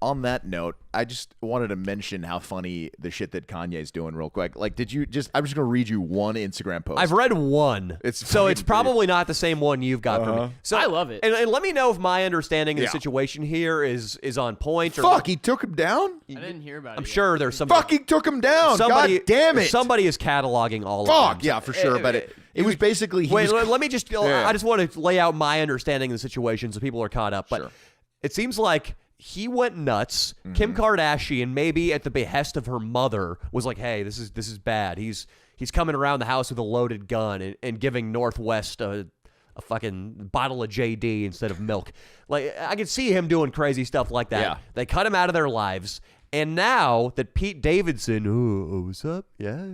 On that note, I just wanted to mention how funny the shit that Kanye's doing real quick. Like, did you just? I'm just gonna read you one Instagram post. I've read one, so it's probably not the same one you've got for me. So I love it. And let me know if my understanding of the situation here is on point. Or Fuck, he took him down. I didn't hear about it. I'm sure there's somebody. Fuck, he took him down. God damn it. Somebody is cataloging all Fuck, of them. yeah, for sure. But it was basically. Let me just. I just want to lay out my understanding of the situation so people are caught up. But it seems like he went nuts. Kim Kardashian, maybe at the behest of her mother, was like, "Hey, this is bad. He's coming around the house with a loaded gun and giving Northwest a fucking bottle of JD instead of milk." Like, I could see him doing crazy stuff like that. Yeah. They cut him out of their lives. And now that Pete Davidson, what's up? Yeah,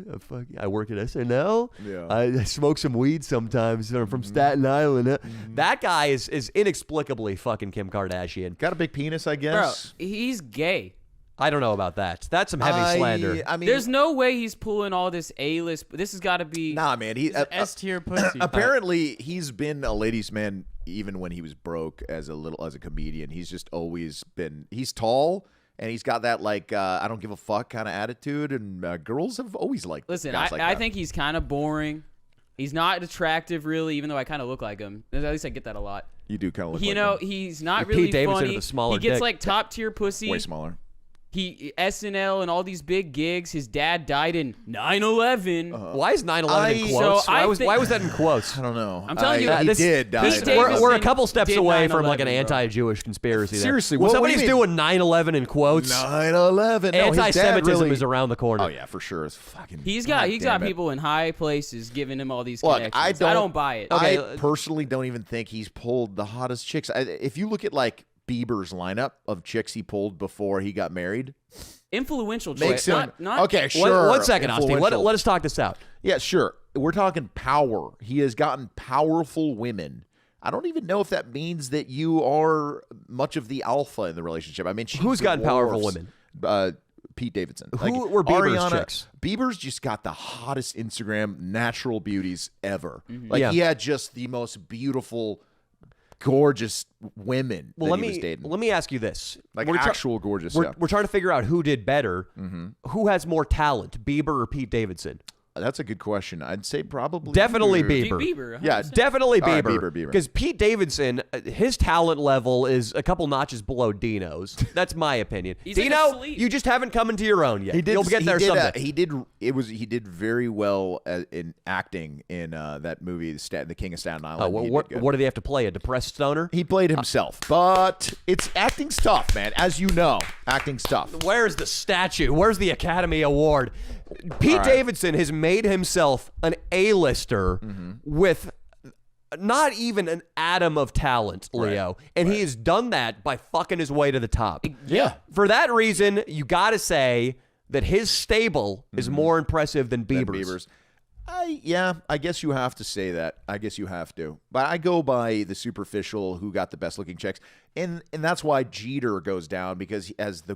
I work at SNL. Yeah. I smoke some weed sometimes from Staten Island. That guy is inexplicably fucking Kim Kardashian. Got a big penis, I guess. Bro, he's gay. I don't know about that. That's some heavy slander. I mean, there's no way he's pulling all this A-list. This has got to be. Nah, man. He S-tier pussy. Apparently, he's been a ladies' man even when he was broke as a comedian. He's just always been. He's tall. And he's got that, like, I don't give a fuck kind of attitude, and girls have always liked Listen, guys like I that. think he's kind of boring. He's not attractive, really, even though I kind of look like him. At least I get that a lot. You do kind of look like him. He's not Pete really Davidson funny. with a smaller he gets, dick. like, top-tier pussy. Way smaller. He SNL and all these big gigs. His dad died in 9/11. Why is 9/11 in quotes? So why was that in quotes? I don't know. I'm telling you, he did die. We're a couple steps away from like an 9/11, anti-Jewish conspiracy. Seriously, when what somebody's do you mean? doing 9/11 in quotes, 9/11. No, anti-Semitism is around the corner. Oh yeah, for sure. It's fucking. He's got people in high places giving him all these connections. I don't buy it. I personally don't even think he's pulled the hottest chicks. If you look at like Bieber's lineup of chicks he pulled before he got married. Influential Makes choice. him, okay, sure. One second, Austin. Let us talk this out. Yeah, sure. We're talking power. He has gotten powerful women. I don't even know if that means that you are much of the alpha in the relationship. I mean, who's gotten powerful women? Pete Davidson. Who were Bieber's chicks? Bieber's just got the hottest Instagram natural beauties ever. He had just the most beautiful, gorgeous women that he was dating. Let me ask you this. Like actual gorgeous. We're trying to figure out who did better. Who has more talent, Bieber or Pete Davidson? That's a good question. I'd say probably definitely Bieber. Bieber. Yeah, definitely Bieber. Right, Bieber. Because Pete Davidson, his talent level is a couple notches below Dino's. That's my opinion. Dino, like you just haven't come into your own yet. You'll get there someday. He did very well in acting in that movie, The King of Staten Island. What do they have to play? A depressed stoner? He played himself, but it's acting's tough, man. As you know, acting's tough. Where's the statue? Where's the Academy Award? Pete Davidson has made himself an A-lister with not even an atom of talent, Leo. And he has done that by fucking his way to the top. Yeah. For that reason, you got to say that his stable is more impressive than Bieber's. I guess you have to say that. I guess you have to. But I go by the superficial who got the best looking chicks. And that's why Jeter goes down, because he has the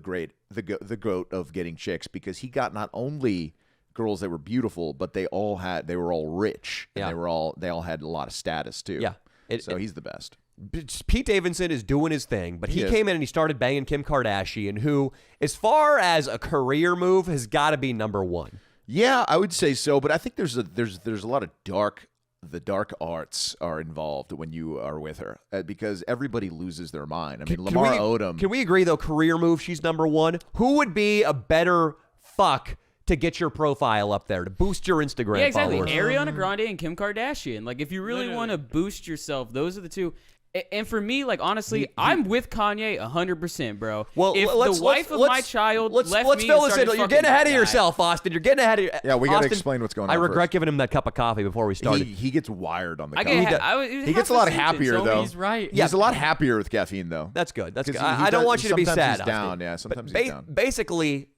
goat of getting chicks, because he got not only girls that were beautiful, but they were all rich, and they all had a lot of status too. Yeah. So he's the best. Pete Davidson is doing his thing, but he came in and he started banging Kim Kardashian, who, as far as a career move, has got to be number one. Yeah, I would say so, but I think there's a lot of dark arts are involved when you are with her, because everybody loses their mind. I mean, Lamar Odom. Can we agree though? Career move, she's number one. Who would be a better fuck to get your profile up there, to boost your Instagram? Yeah, exactly. followers? Ariana Grande and Kim Kardashian. Like, if you really want to boost yourself, those are the two. And for me, like, honestly, I'm with Kanye 100%, bro. Well, if the wife of my child left let's me fill and this in. started You're getting ahead of fucking yourself, Austin. You're getting ahead of yourself. Yeah, we got to explain what's going on. I regret first. giving him that cup of coffee before we started. He gets wired on the coffee. He gets a lot happier, though. He's right. He's a lot happier with caffeine, though. That's good. That's good. He I don't want you to be sad. Sometimes he's down. Yeah, sometimes he's down. Basically,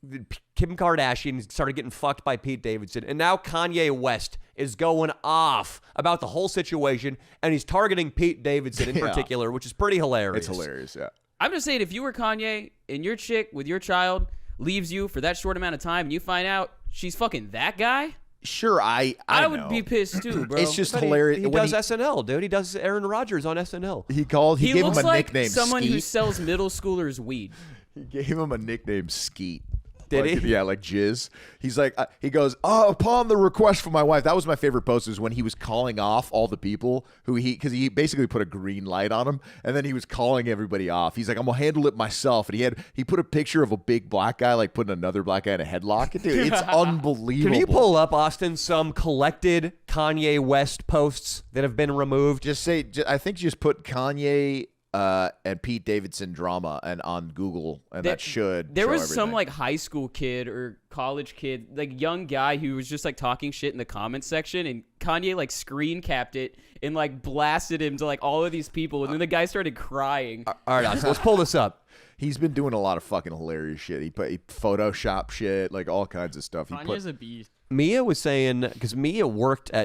Kim Kardashian started getting fucked by Pete Davidson, and now Kanye West is going off about the whole situation, and he's targeting Pete Davidson in particular, which is pretty hilarious. It's hilarious, yeah. I'm just saying, if you were Kanye and your chick with your child leaves you for that short amount of time and you find out she's fucking that guy, sure, I would be pissed too, bro. It's just hilarious. He does SNL, dude. He does Aaron Rodgers on SNL. He gave him a like nickname. Someone who Skeet. sells middle schoolers weed. He gave him a nickname, Skeet. Did he? Yeah, like Jizz. He's like, he goes, upon the request from my wife. That was my favorite post, is when he was calling off all the people because he basically put a green light on them, and then he was calling everybody off. He's like, I'm gonna handle it myself. And he put a picture of a big black guy, like putting another black guy in a headlock. Dude, it's unbelievable. Can you pull up, Austin, some collected Kanye West posts that have been removed? I think just put Kanye and Pete Davidson drama and on Google, and that should there show was everything. some like high school kid or college kid, like young guy, who was just like talking shit in the comments section, and Kanye like screen capped it and like blasted him to like all of these people, and then the guy started crying. All right, Austin, let's pull this up. He's been doing a lot of fucking hilarious shit. He Photoshop shit, like all kinds of stuff. Kanye's a beast. Mia was saying, because Mia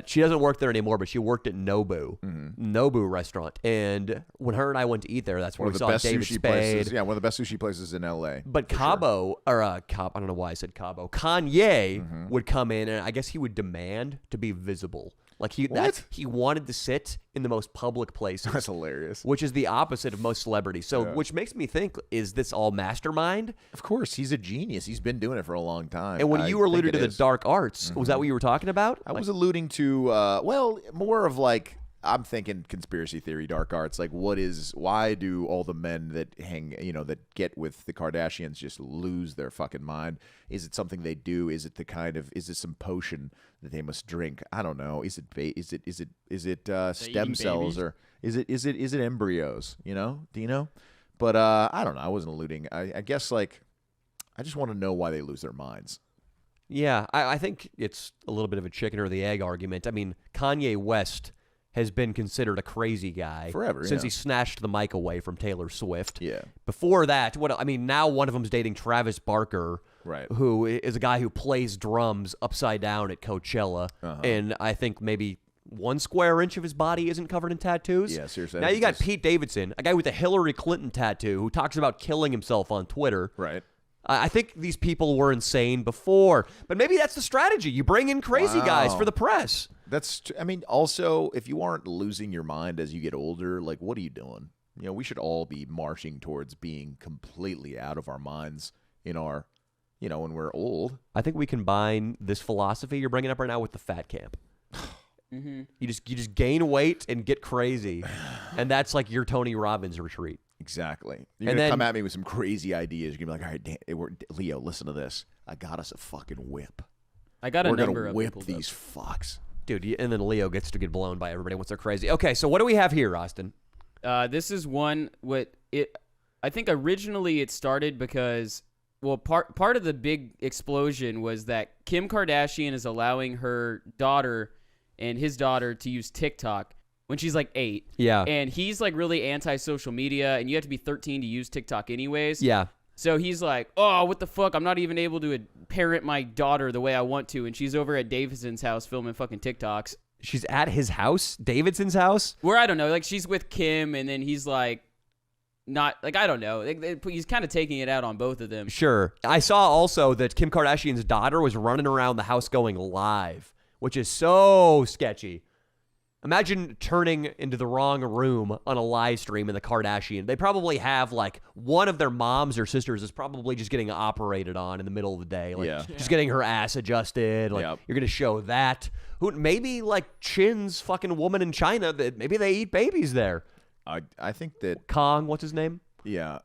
she doesn't work there anymore, but she worked at Nobu, Nobu restaurant. And when her and I went to eat there, that's where we saw David Spade. Places. Yeah, one of the best sushi places in L.A. But Cabo, I don't know why I said Cabo. Kanye would come in, and I guess he would demand to be visible. Like he wanted to sit in the most public places. That's hilarious. Which is the opposite of most celebrities. So, which makes me think, is this all mastermind? Of course, he's a genius. He's been doing it for a long time. And when you were alluded to the dark arts, was that what you were talking about? I was alluding to, more of like, I'm thinking conspiracy theory, dark arts. Like, why do all the men that that get with the Kardashians just lose their fucking mind? Is it something they do? Is it is it some potion that they must drink? I don't know. Is it stem cells, or is it embryos? Do you know? But I don't know. I wasn't alluding. I guess like, I just want to know why they lose their minds. Yeah, I think it's a little bit of a chicken or the egg argument. I mean, Kanye West has been considered a crazy guy forever since he snatched the mic away from Taylor Swift. Yeah. Before that, now one of them's dating Travis Barker, right? Who is a guy who plays drums upside down at Coachella, and I think maybe 1 square inch of his body isn't covered in tattoos. Yeah, seriously. Now you got Pete Davidson, a guy with a Hillary Clinton tattoo, who talks about killing himself on Twitter. Right. I think these people were insane before, but maybe that's the strategy. You bring in crazy guys for the press. Also, if you aren't losing your mind as you get older, like, what are you doing? We should all be marching towards being completely out of our minds in our, when we're old. I think we combine this philosophy you're bringing up right now with the fat camp. You just gain weight and get crazy, and that's like your Tony Robbins retreat. Exactly. You're going to come at me with some crazy ideas. You're going to be like, all right, Leo, listen to this. I got us a fucking whip. I got a number of We're going to whip these fucks. Dude, and then Leo gets to get blown by everybody once they're crazy. Okay, so what do we have here, Austin? This is one, I think originally it started because, part of the big explosion was that Kim Kardashian is allowing her daughter and his daughter to use TikTok when she's like 8. Yeah. And he's like really anti-social media, and you have to be 13 to use TikTok anyways. Yeah. So he's like, oh, what the fuck? I'm not even able to parent my daughter the way I want to. And she's over at Davidson's house filming fucking TikToks. She's at his house? Davidson's house? Where, I don't know. Like, she's with Kim, and then he's like, not, like, I don't know. He's kind of taking it out on both of them. Sure. I saw also that Kim Kardashian's daughter was running around the house going live, which is so sketchy. Imagine turning into the wrong room on a live stream in the Kardashian. They probably have, like, one of their moms or sisters is probably just getting operated on in the middle of the day. Like, just getting her ass adjusted. Like, you're going to show that. Maybe, like, Chin's fucking woman in China, that maybe they eat babies there. I think that... Kong, what's his name? Yeah.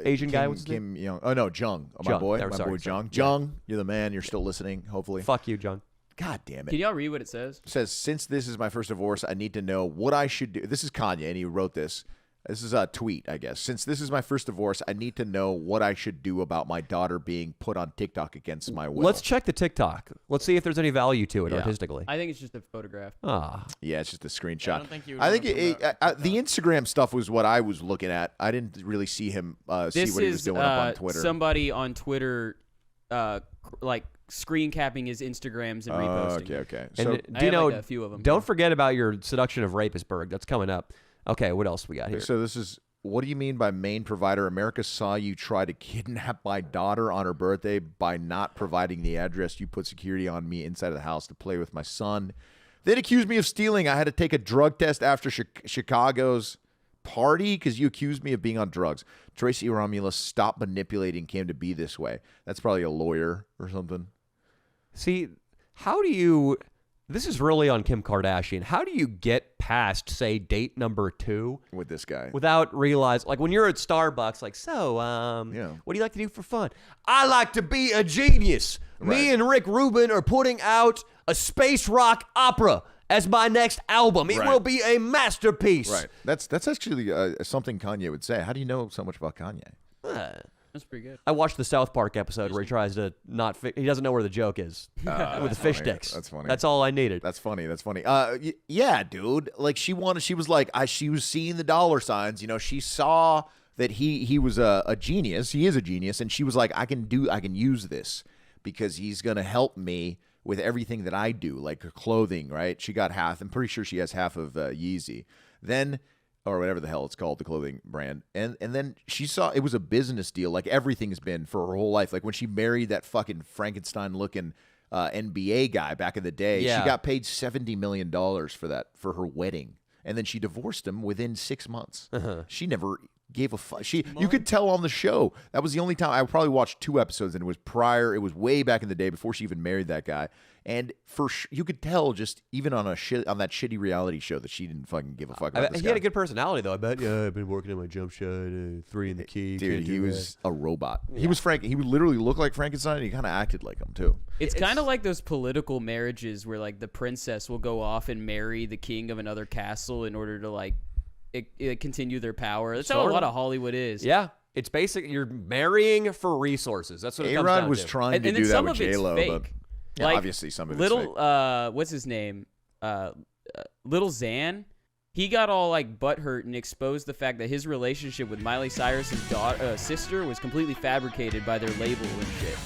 Asian guy, what's his name? Kim Young. Oh, no, Jung. My boy. My boy, Jung. Jung, you're the man. You're still listening, hopefully. Fuck you, Jung. God damn it. Can y'all read what it says? It says, since this is my first divorce, I need to know what I should do. This is Kanye, and he wrote this. This is a tweet, I guess. Since this is my first divorce, I need to know what I should do about my daughter being put on TikTok against my will. Let's check the TikTok. Let's see if there's any value to it artistically. I think it's just a photograph. Yeah, it's just a screenshot. I don't think the Instagram stuff was what I was looking at. I didn't really see him see what he was doing up on Twitter. Somebody on Twitter, like, screen capping his Instagrams and reposting. Okay. So, I have like a few of them. Don't forget about your seduction of Rapistsburg. That's coming up. Okay, what else we got here? So this is, what do you mean by main provider? America saw you try to kidnap my daughter on her birthday by not providing the address. You put security on me inside of the house to play with my son. They'd accuse me of stealing. I had to take a drug test after Chicago's party because you accused me of being on drugs. Tracy Romulus, stop manipulating Kim to be this way. That's probably a lawyer or something. See, how do you... This is really on Kim Kardashian. How do you get past, say, date number 2 with this guy without realizing, like when you're at Starbucks, like, so, what do you like to do for fun? I like to be a genius. Right. Me and Rick Rubin are putting out a space rock opera as my next album. It will be a masterpiece. Right. That's actually something Kanye would say. How do you know so much about Kanye? That's pretty good. I watched the South Park episode where he tries to not he doesn't know where the joke is with the fish sticks. That's funny. That's all I needed. That's funny. Yeah, dude. Like she was like she was seeing the dollar signs. You know, she saw that he was a genius. He is a genius, and she was like, I can use this because he's gonna help me with everything that I do, like her clothing. Right? She got half. I'm pretty sure she has half of Yeezy. Then. Or whatever the hell it's called, the clothing brand. And then she saw it was a business deal, like everything's been for her whole life. Like when she married that fucking Frankenstein-looking NBA guy back in the day, she got paid $70 million for her wedding. And then she divorced him within 6 months. She never gave a fuck. You could tell on the show. That was the only time. I probably watched 2 episodes, and it was way back in the day before she even married that guy. And you could tell just even on that shitty reality show that she didn't fucking give a fuck about this He guy. had a good personality, though. I bet. Yeah, I've been working on my jump shot, 3 in the key. Dude, he was a robot. Yeah. He was He would literally look like Frankenstein, and he kind of acted like him too. It's kind of like those political marriages where like the princess will go off and marry the king of another castle in order to like continue their power. That's how a lot of Hollywood is. Yeah. It's basic. You're marrying for resources. That's what it comes down to. A-Rod was trying to do that with J-Lo, but like, obviously some of it's fake. What's his name? Little Xan. He got all like butthurt and exposed the fact that his relationship with Miley Cyrus's sister was completely fabricated by their label and shit.